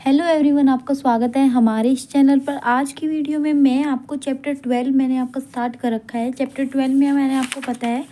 Hello everyone, आपका स्वागत है हमारे इस चैनल पर। आज की वीडियो में मैं आपको चैप्टर 12 मैंने आपका स्टार्ट कर रखा है। चैप्टर 12 में मैंने आपको पता है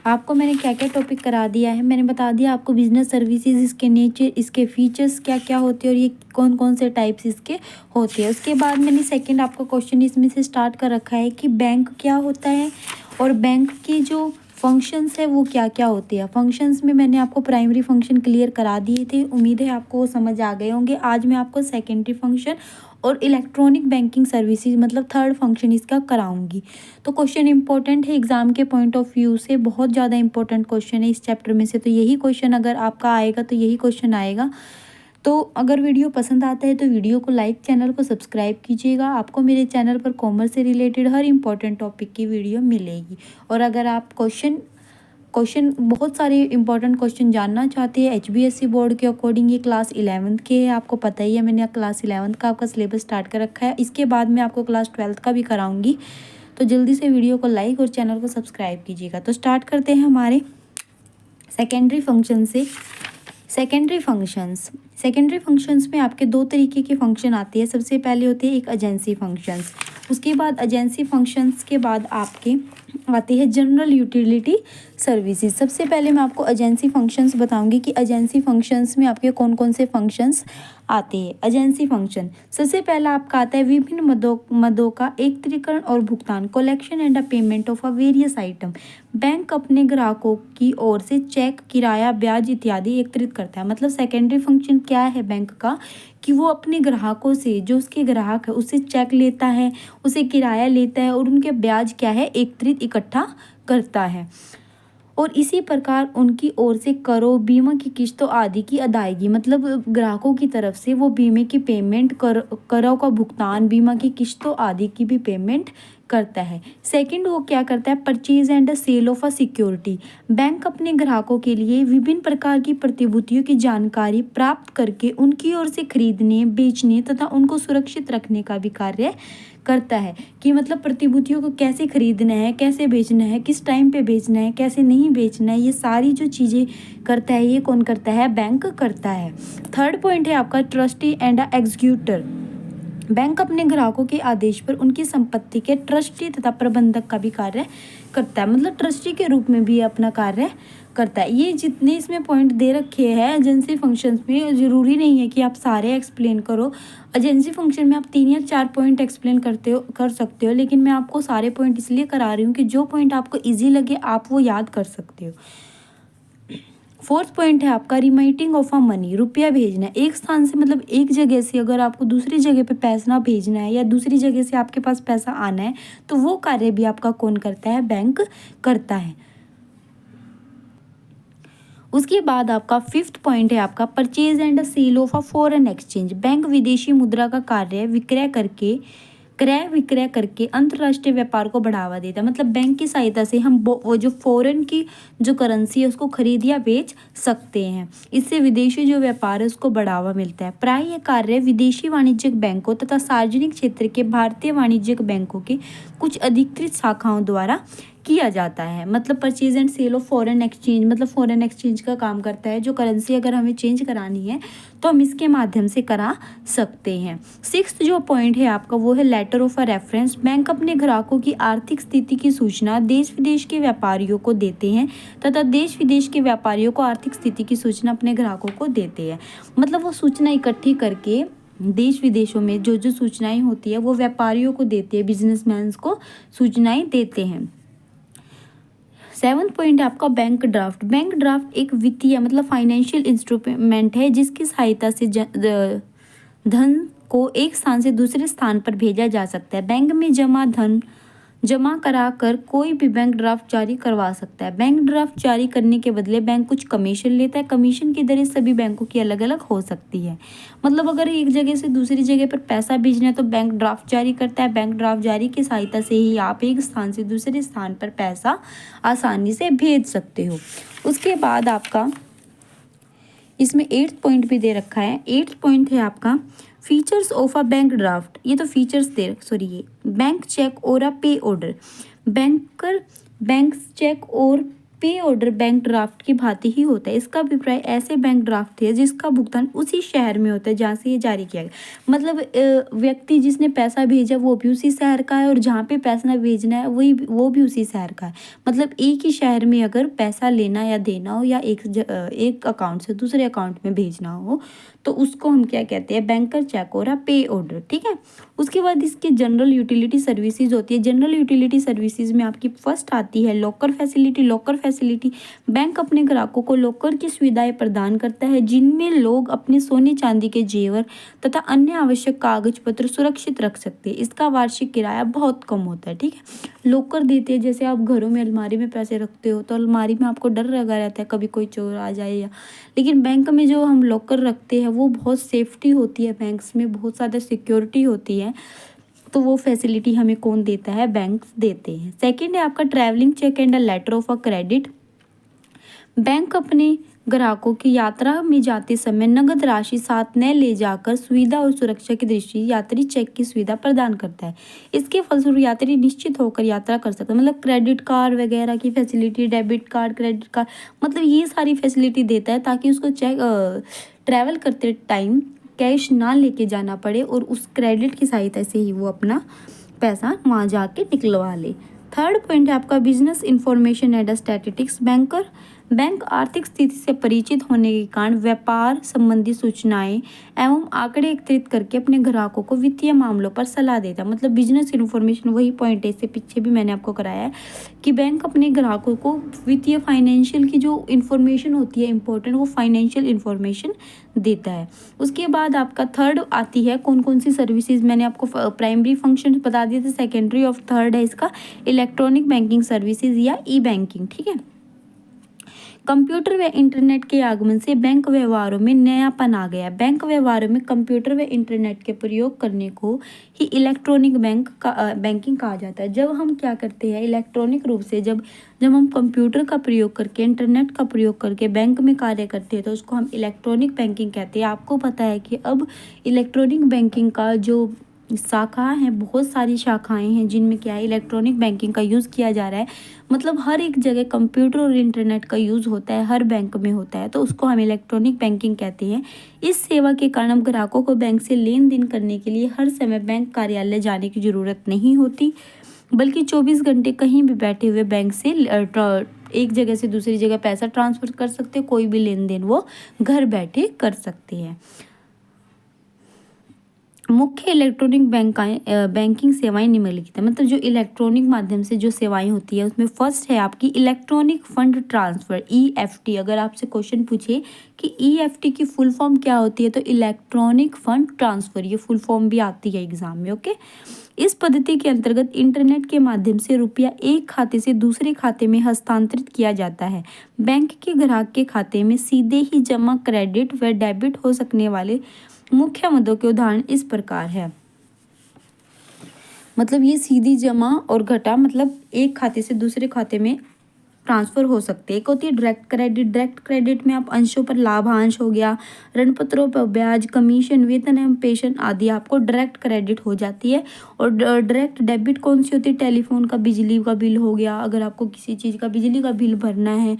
आपको मैंने क्या क्या टॉपिक करा दिया है। मैंने बता दिया आपको बिजनेस सर्विसेज, इसके नेचर, इसके फीचर्स क्या क्या होते हैं और ये कौन कौन से टाइप्स इसके होते हैं। उसके बाद मैंने सेकेंड आपका क्वेश्चन इसमें से स्टार्ट कर रखा है कि बैंक क्या होता है और बैंक की जो फंक्शंस है वो क्या क्या होते हैं। फंक्शंस में मैंने आपको प्राइमरी फंक्शन क्लियर करा दिए थे, उम्मीद है आपको वो समझ आ गए होंगे। आज मैं आपको सेकेंडरी फंक्शन और इलेक्ट्रॉनिक बैंकिंग सर्विसेज मतलब थर्ड फंक्शन इसका कराऊंगी। तो क्वेश्चन इंपॉर्टेंट है, एग्जाम के पॉइंट ऑफ व्यू से बहुत ज़्यादा इंपॉर्टेंट क्वेश्चन है इस चैप्टर में से। तो यही क्वेश्चन अगर आपका आएगा तो यही क्वेश्चन आएगा। तो अगर वीडियो पसंद आता है तो वीडियो को लाइक, चैनल को सब्सक्राइब कीजिएगा। आपको मेरे चैनल पर कॉमर्स से रिलेटेड हर इंपॉर्टेंट टॉपिक की वीडियो मिलेगी। और अगर आप क्वेश्चन बहुत सारे इंपॉर्टेंट क्वेश्चन जानना चाहते हैं HBSC बोर्ड के अकॉर्डिंग, ये क्लास 11th के है, आपको पता ही है मैंने क्लास 11th का आपका सिलेबस स्टार्ट कर रखा है। इसके बाद मैं आपको क्लास 12th का भी कराऊंगी। तो जल्दी से वीडियो को लाइक और चैनल को सब्सक्राइब कीजिएगा। तो स्टार्ट करते हैं हमारे सेकेंडरी फंक्शन से। सेकेंडरी फंक्शंस में आपके दो तरीके के फंक्शन आते हैं। सबसे पहले होते हैं एक एजेंसी फंक्शंस, उसके बाद एजेंसी फंक्शंस के बाद आपके आते हैं जनरल यूटिलिटी सर्विसेज। सबसे पहले मैं आपको एजेंसी फंक्शंस बताऊंगी कि एजेंसी फंक्शंस में आपके कौन कौन से फंक्शंस आते हैं। एजेंसी फंक्शन सबसे पहला आपका आता है विभिन्न मदों का एकत्रीकरण और भुगतान, collection and payment of a various item. Bank अपने ग्राहकों की ओर से चेक, किराया, ब्याज इत्यादि एकत्रित करता है। मतलब सेकेंडरी फंक्शन क्या है बैंक का कि वो अपने ग्राहकों से, जो उसके ग्राहक है उससे चेक लेता है, उसे किराया लेता है और उनके ब्याज क्या है एकत्रित इकट्ठा करता है। और इसी प्रकार उनकी ओर से करों, बीमा की किस्तों आदि की अदायगी, मतलब ग्राहकों की तरफ से वो बीमे की पेमेंट, करों का भुगतान, बीमा की किस्तों आदि की भी पेमेंट करता है। सेकंड वो क्या करता है, purchase and sale of a security. Bank अपने ग्राहकों के लिए विभिन्न प्रकार की प्रतिभूतियों की जानकारी प्राप्त करके उनकी ओर से खरीदने, बेचने तथा उनको सुरक्षित रखने का भी कार्य करता है। कि मतलब प्रतिभूतियों को कैसे खरीदना है, कैसे बेचना है, किस टाइम पे बेचना है, कैसे नहीं बेचना है, ये सारी जो चीज़ें करता है ये कौन करता है, बैंक करता है। थर्ड पॉइंट है आपका ट्रस्टी एंड एग्जीक्यूटर। बैंक अपने ग्राहकों के आदेश पर उनकी संपत्ति के ट्रस्टी तथा प्रबंधक का भी कार्य करता है। मतलब ट्रस्टी के रूप में भी अपना कार्य करता है। ये जितने इसमें पॉइंट दे रखे हैं एजेंसी फंक्शंस में, ज़रूरी नहीं है कि आप सारे एक्सप्लेन करो। एजेंसी फंक्शन में आप 3 या 4 पॉइंट एक्सप्लेन कर सकते हो, लेकिन मैं आपको सारे पॉइंट इसलिए करा रही हूँ कि जो पॉइंट आपको ईजी लगे आप वो याद कर सकते हो। फोर्थ पॉइंट है आपका रिमाइटिंग ऑफ अ मनी, रुपया भेजना। एक स्थान से मतलब एक जगह से अगर आपको दूसरी जगह पे पैसा भेजना है या दूसरी जगह से आपके पास पैसा आना है तो वो कार्य भी आपका कौन करता है, बैंक करता है। उसके बाद आपका फिफ्थ पॉइंट है आपका purchase and sale of a foreign exchange. Bank विदेशी मुद्रा का कार्य क्रय विक्रय करके अंतर्राष्ट्रीय व्यापार को बढ़ावा देता है। मतलब बैंक की सहायता से हम वो जो फॉरेन की जो करेंसी है उसको खरीद या बेच सकते हैं। इससे विदेशी जो व्यापार है उसको बढ़ावा मिलता है। प्राय यह कार्य विदेशी वाणिज्यिक बैंकों तथा सार्वजनिक क्षेत्र के भारतीय वाणिज्यिक बैंकों के कुछ अधिकृत शाखाओं द्वारा किया जाता है। मतलब purchase and sale of foreign exchange, मतलब फॉरेन एक्सचेंज का काम करता है। जो करेंसी अगर हमें चेंज करानी है तो हम इसके माध्यम से करा सकते हैं। सिक्स्थ जो पॉइंट है आपका वो है letter of a reference. Bank अपने ग्राहकों की आर्थिक स्थिति की सूचना देश विदेश के व्यापारियों को देते हैं तथा देश विदेश के व्यापारियों को आर्थिक स्थिति की सूचना अपने ग्राहकों को देते हैं। मतलब वो सूचना इकट्ठी करके देश विदेशों में जो जो सूचनाएं होती है वो व्यापारियों को देते हैं, बिजनेसमैन को सूचनाएं देते हैं। सेवन्थ पॉइंट है आपका बैंक ड्राफ्ट। बैंक ड्राफ्ट एक वित्तीय मतलब फाइनेंशियल इंस्ट्रूमेंट है जिसकी सहायता से धन को एक स्थान से दूसरे स्थान पर भेजा जा सकता है। बैंक में धन जमा कराकर कोई भी बैंक ड्राफ्ट जारी करवा सकता है। बैंक ड्राफ्ट जारी करने के बदले बैंक कुछ कमीशन लेता है। कमीशन की दरें सभी बैंकों की अलग अलग हो सकती है। मतलब अगर एक जगह से दूसरी जगह पर पैसा भेजना है तो बैंक ड्राफ्ट जारी करता है। बैंक ड्राफ्ट जारी की सहायता से ही आप एक स्थान से दूसरे स्थान पर पैसा आसानी से भेज सकते हो। उसके बाद आपका इसमें 8th पॉइंट भी दे रखा है। 8th पॉइंट है आपका features of a bank draft. ये तो फीचर्स ये बैंक चेक और अ पे ऑर्डर। बैंक चेक और पे ऑर्डर बैंक ड्राफ्ट की भांति ही होता है। इसका अभिप्राय ऐसे बैंक ड्राफ्ट है जिसका भुगतान उसी शहर में होता है जहाँ से ये जारी किया गया। मतलब व्यक्ति जिसने पैसा भेजा वो भी उसी शहर का है और जहाँ पे पैसा भेजना है वो भी उसी शहर का है। मतलब एक ही शहर में अगर पैसा लेना या देना हो या एक अकाउंट से दूसरे अकाउंट में भेजना हो तो उसको हम क्या कहते हैं, बैंकर चेक और पे ऑर्डर। ठीक है। उसके बाद इसकी जनरल यूटिलिटी सर्विसेज होती है। जनरल यूटिलिटी सर्विसेज में आपकी फर्स्ट आती है locker facility. Locker facility, bank अपने ग्राहकों को लॉकर की सुविधाएं प्रदान करता है जिनमें लोग अपने सोने चांदी के जेवर तथा अन्य आवश्यक कागज पत्र सुरक्षित रख सकते हैं। इसका वार्षिक किराया बहुत कम होता है। ठीक है। लॉकर देते हैं, जैसे आप घरों में अलमारी में पैसे रखते हो तो अलमारी में आपको डर लगा रहता है कभी कोई चोर आ जाए या, लेकिन बैंक में जो हम लॉकर रखते हैं वो बहुत सेफ्टी होती है, बैंक्स में बहुत ज़्यादा सिक्योरिटी होती है। तो वो फैसिलिटी हमें कौन देता है, बैंक्स देते हैं। सेकंड है आपका travelling cheque and a letter of a credit. Bank अपने ग्राहकों की यात्रा में जाते समय नगद राशि साथ न ले जाकर सुविधा और सुरक्षा की दृष्टि यात्री चेक की सुविधा प्रदान करता है। इसके फलस्वरूप यात्री निश्चित होकर यात्रा कर सकता है। मतलब क्रेडिट कार्ड वगैरह की facility, debit card, credit card, मतलब ये सारी फैसिलिटी देता है ताकि उसको ट्रैवल करते टाइम कैश ना लेके जाना पड़े और उस क्रेडिट की सहायता से ही वो अपना पैसा वहाँ जाके निकलवा ले। थर्ड पॉइंट है आपका business information and statistics. Bank आर्थिक स्थिति से परिचित होने के कारण व्यापार संबंधी सूचनाएं एवं आंकड़े एकत्रित करके अपने ग्राहकों को वित्तीय मामलों पर सलाह देता है। मतलब बिजनेस इन्फॉर्मेशन वही पॉइंट है, इससे पीछे भी मैंने आपको कराया है कि बैंक अपने ग्राहकों को वित्तीय फाइनेंशियल की जो इन्फॉर्मेशन होती है इंपॉर्टेंट, वो फाइनेंशियल इन्फॉर्मेशन देता है। उसके बाद आपका थर्ड आती है कौन कौन सी सर्विसेज, मैंने आपको प्राइमरी फंक्शन बता दिए थे। सेकेंडरी ऑफ थर्ड है इसका इलेक्ट्रॉनिक बैंकिंग सर्विसेज या ई बैंकिंग। ठीक है। कंप्यूटर व इंटरनेट के आगमन से बैंक व्यवहारों में नयापन आ गया। बैंक व्यवहारों में कंप्यूटर व इंटरनेट के प्रयोग करने को ही इलेक्ट्रॉनिक बैंकिंग कहा जाता है। जब हम क्या करते हैं इलेक्ट्रॉनिक रूप से, जब हम कंप्यूटर का प्रयोग करके, इंटरनेट का प्रयोग करके बैंक में कार्य करते हैं तो उसको हम इलेक्ट्रॉनिक बैंकिंग कहते हैं। आपको पता है कि अब इलेक्ट्रॉनिक बैंकिंग का जो शाखा है, बहुत सारी शाखाएं हैं जिनमें क्या है इलेक्ट्रॉनिक बैंकिंग का यूज़ किया जा रहा है। मतलब हर एक जगह कंप्यूटर और इंटरनेट का यूज़ होता है, हर बैंक में होता है, तो उसको हम इलेक्ट्रॉनिक बैंकिंग कहते हैं। इस सेवा के कारण हम ग्राहकों को बैंक से लेन देन करने के लिए हर समय बैंक कार्यालय जाने की ज़रूरत नहीं होती, बल्कि 24 घंटे कहीं भी बैठे हुए बैंक से एक जगह से दूसरी जगह पैसा ट्रांसफ़र कर सकते हैं। कोई भी लेन देन वो घर बैठे कर सकते हैं। मुख्य इलेक्ट्रॉनिक बैंकिंग सेवाएं निम्नलिखित है। मतलब जो इलेक्ट्रॉनिक माध्यम से जो सेवाएं होती है उसमें फर्स्ट है आपकी इलेक्ट्रॉनिक फंड ट्रांसफ़र, EFT। अगर आपसे क्वेश्चन पूछे कि EFT की फुल फॉर्म क्या होती है तो इलेक्ट्रॉनिक फंड ट्रांसफ़र, ये फुल फॉर्म भी आती है एग्जाम में। ओके। इस पद्धति के अंतर्गत इंटरनेट के माध्यम से रुपया एक खाते से दूसरे खाते में हस्तांतरित किया जाता है। बैंक के ग्राहक के खाते में सीधे ही जमा क्रेडिट व डेबिट हो सकने वाले मुख्य मदों के उदाहरण इस प्रकार है। मतलब ये सीधी जमा और घटा, मतलब एक खाते से दूसरे खाते में ट्रांसफ़र हो सकते हैं। एक होती है डायरेक्ट क्रेडिट। डायरेक्ट क्रेडिट में आप अंशों पर लाभांश हो गया, ऋण पत्रों पर ब्याज, कमीशन, वेतन एवं पेंशन आदि आपको डायरेक्ट क्रेडिट हो जाती है। और डायरेक्ट डेबिट कौन सी होती है, टेलीफोन का बिजली का बिल हो गया, अगर आपको किसी चीज़ का बिजली का बिल भरना है,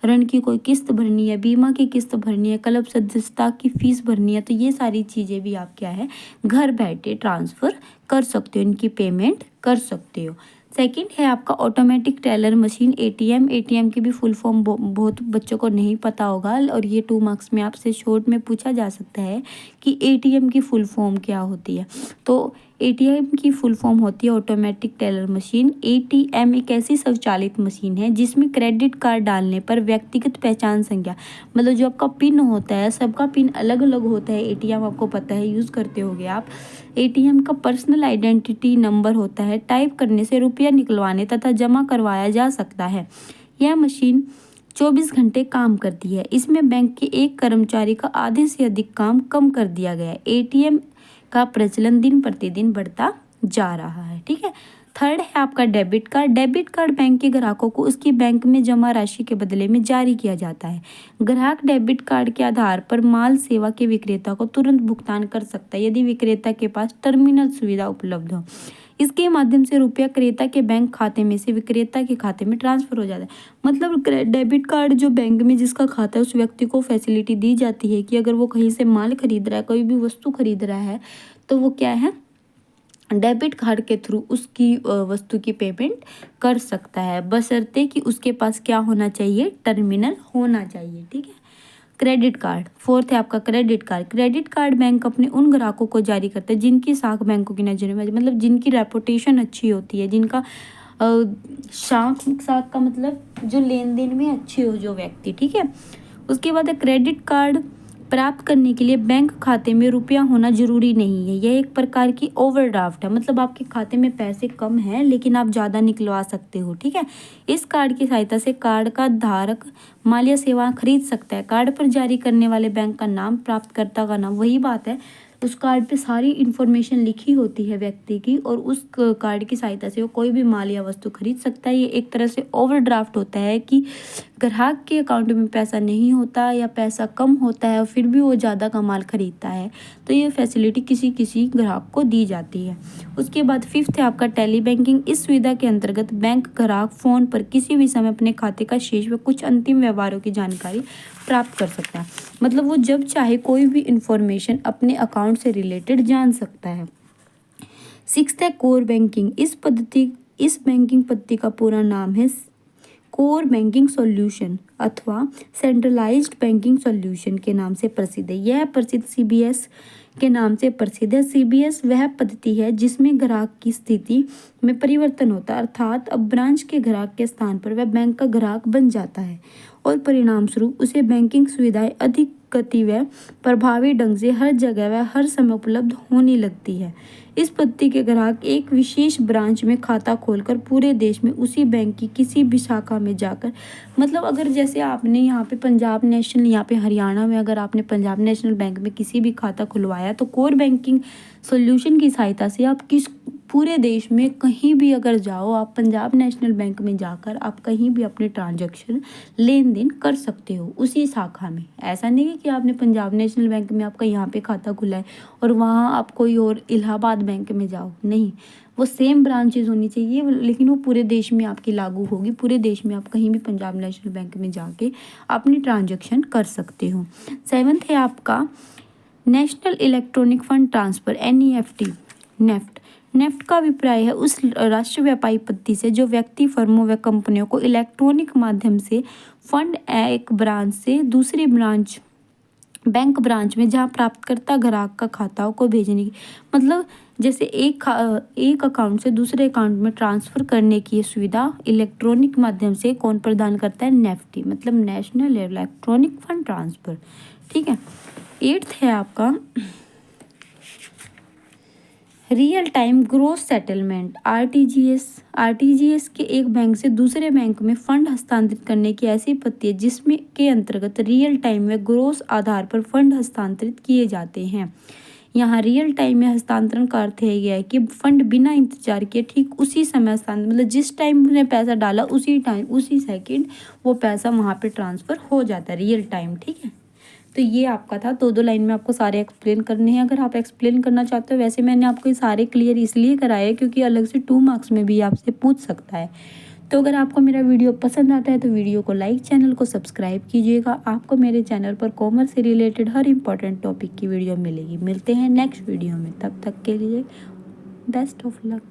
ऋण की कोई किस्त भरनी है, बीमा की किस्त भरनी है, क्लब सदस्यता की फीस भरनी है, तो ये सारी चीज़ें भी आप क्या है घर बैठे ट्रांसफ़र कर सकते हो, इनकी पेमेंट कर सकते हो। सेकंड है आपका ऑटोमेटिक टेलर मशीन, ATM की भी फुल फॉर्म बहुत बच्चों को नहीं पता होगा और ये 2 मार्क्स में आपसे शॉर्ट में पूछा जा सकता है कि ATM की फुल फॉर्म क्या होती है। तो ATM की फुल फॉर्म होती है ऑटोमेटिक टेलर मशीन। ATM एक ऐसी स्वचालित मशीन है जिसमें क्रेडिट कार्ड डालने पर व्यक्तिगत पहचान संख्या, मतलब जो आपका पिन होता है, सबका पिन अलग अलग होता है। ATM आपको पता है, यूज़ करते होगे आप। ATM का पर्सनल आइडेंटिटी नंबर होता है, टाइप करने से रुपया निकलवाने तथा जमा करवाया जा सकता है। यह मशीन 24 घंटे काम करती है। इसमें बैंक के एक कर्मचारी का आधे से अधिक काम कम कर दिया गया है। ATM का प्रचलन दिन प्रतिदिन बढ़ता जा रहा है। ठीक है। थर्ड है आपका debit card. Debit card bank के ग्राहकों को उसकी बैंक में जमा राशि के बदले में जारी किया जाता है। ग्राहक डेबिट कार्ड के आधार पर माल सेवा के विक्रेता को तुरंत भुगतान कर सकता है यदि विक्रेता के पास टर्मिनल सुविधा उपलब्ध हो। इसके माध्यम से रुपया क्रेता के बैंक खाते में से विक्रेता के खाते में ट्रांसफर हो जाता है। मतलब डेबिट कार्ड जो बैंक में जिसका खाता है उस व्यक्ति को फैसिलिटी दी जाती है कि अगर वो कहीं से माल खरीद रहा है, कोई भी वस्तु खरीद रहा है, तो वो क्या है, डेबिट कार्ड के थ्रू उसकी वस्तु की पेमेंट कर सकता है, बशर्ते कि उसके पास क्या होना चाहिए, टर्मिनल होना चाहिए। ठीक है। क्रेडिट कार्ड, फोर्थ है आपका credit card. Credit card bank अपने उन ग्राहकों को जारी करते हैं जिनकी साख बैंकों की नज़र में, मतलब जिनकी रेपुटेशन अच्छी होती है, जिनका साख साख का मतलब जो लेन देन में अच्छे हो जो व्यक्ति। ठीक है। उसके बाद है क्रेडिट कार्ड प्राप्त करने के लिए बैंक खाते में रुपया होना जरूरी नहीं है। यह एक प्रकार की ओवरड्राफ्ट है, मतलब आपके खाते में पैसे कम हैं लेकिन आप ज़्यादा निकलवा सकते हो। ठीक है। इस कार्ड की सहायता से कार्ड का धारक माल या सेवा खरीद सकता है। कार्ड पर जारी करने वाले बैंक का नाम, प्राप्तकर्ता का नाम, वही बात है, उस कार्ड पे सारी इन्फॉर्मेशन लिखी होती है व्यक्ति की, और उस कार्ड की सहायता से वो कोई भी माल या वस्तु खरीद सकता है। ये एक तरह से ओवरड्राफ्ट होता है कि ग्राहक के अकाउंट में पैसा नहीं होता या पैसा कम होता है और फिर भी वो ज़्यादा का माल खरीदता है, तो ये फैसिलिटी किसी किसी ग्राहक को दी जाती है। उसके बाद फिफ्थ है आपका टेली बैंकिंग। इस सुविधा के अंतर्गत बैंक ग्राहक फ़ोन पर किसी भी समय अपने खाते का शेष व कुछ अंतिम व्यवहारों की जानकारी प्राप्त कर सकता है। मतलब वो जब चाहे कोई भी इंफॉर्मेशन अपने अकाउंट से रिलेटेड जान सकता है। सिक्स्थ है कोर बैंकिंग। इस बैंकिंग पद्धति का पूरा नाम है कोर बैंकिंग सॉल्यूशन अथवा सेंट्रलाइज्ड बैंकिंग सॉल्यूशन के नाम से प्रसिद्ध है। यह प्रसिद्ध सीबीएस के नाम से प्रसिद्ध है। सीबीएस वह पद्धति है जिसमें ग्राहक की स्थिति में परिवर्तन होता है, अर्थात अब ब्रांच के ग्राहक के स्थान पर वह बैंक का ग्राहक बन जाता है और परिणाम स्वरूप उसे बैंकिंग सुविधाएं अधिक गति व प्रभावी ढंग से हर जगह व हर समय उपलब्ध होने लगती है। इस पद्धति के ग्राहक एक विशेष ब्रांच में खाता खोलकर पूरे देश में उसी बैंक की किसी भी शाखा में जाकर, मतलब अगर जैसे आपने यहाँ पे पंजाब नेशनल, यहाँ पे हरियाणा में अगर आपने पंजाब नेशनल बैंक में किसी भी खाता खुलवाया, तो कोर बैंकिंग सॉल्यूशन की सहायता से आप किस पूरे देश में कहीं भी अगर जाओ, आप पंजाब नेशनल बैंक में जाकर आप कहीं भी अपने ट्रांजैक्शन लेन देन कर सकते हो उसी शाखा में। ऐसा नहीं है कि आपने पंजाब नेशनल बैंक में आपका यहाँ पे खाता खुला है और वहाँ आप कोई और इलाहाबाद बैंक में जाओ, नहीं, वो सेम ब्रांचेज होनी चाहिए, लेकिन वो पूरे देश में आपकी लागू होगी। पूरे देश में आप कहीं भी पंजाब नेशनल बैंक में जाके अपनी ट्रांजैक्शन कर सकते हो। सेवन्थ है आपका national electronic fund transfer, NEFT, NEFT. NEFT का अभिप्राय है उस राष्ट्रीय व्यापारी पद्धति से जो व्यक्ति, फर्मों व कंपनियों को इलेक्ट्रॉनिक माध्यम से फंड एक ब्रांच से दूसरी ब्रांच, बैंक ब्रांच में जहां प्राप्तकर्ता ग्राहक का खाता को भेजने की, मतलब जैसे एक अकाउंट से दूसरे अकाउंट में ट्रांसफ़र करने की सुविधा इलेक्ट्रॉनिक माध्यम से कौन प्रदान करता है, नेफ्टी, मतलब नेशनल इलेक्ट्रॉनिक फंड ट्रांसफ़र। ठीक है। एट्थ है आपका real time gross settlement, RTGS के एक बैंक से दूसरे बैंक में फंड हस्तांतरित करने की ऐसी पद्धति है जिसमें के अंतर्गत रियल टाइम में ग्रोस आधार पर फंड हस्तांतरित किए जाते हैं। यहाँ रियल टाइम में हस्तांतरण का अर्थ है यह कि फंड बिना इंतजार किए ठीक उसी समय हस्तांतरण, मतलब जिस टाइम उसने पैसा डाला उसी टाइम उसी सेकंड वो पैसा वहाँ पे ट्रांसफ़र हो जाता है, रियल टाइम। ठीक है। तो ये आपका था, दो लाइन में आपको सारे एक्सप्लेन करने हैं। अगर आप एक्सप्लेन करना चाहते हो, वैसे मैंने आपको ये सारे क्लियर इसलिए कराए क्योंकि अलग से 2 मार्क्स में भी आपसे पूछ सकता है। तो अगर आपको मेरा वीडियो पसंद आता है तो वीडियो को लाइक, चैनल को सब्सक्राइब कीजिएगा। आपको मेरे चैनल पर कॉमर्स से रिलेटेड हर इंपॉर्टेंट टॉपिक की वीडियो मिलेगी। मिलते हैं नेक्स्ट वीडियो में, तब तक के लिए बेस्ट ऑफ लक।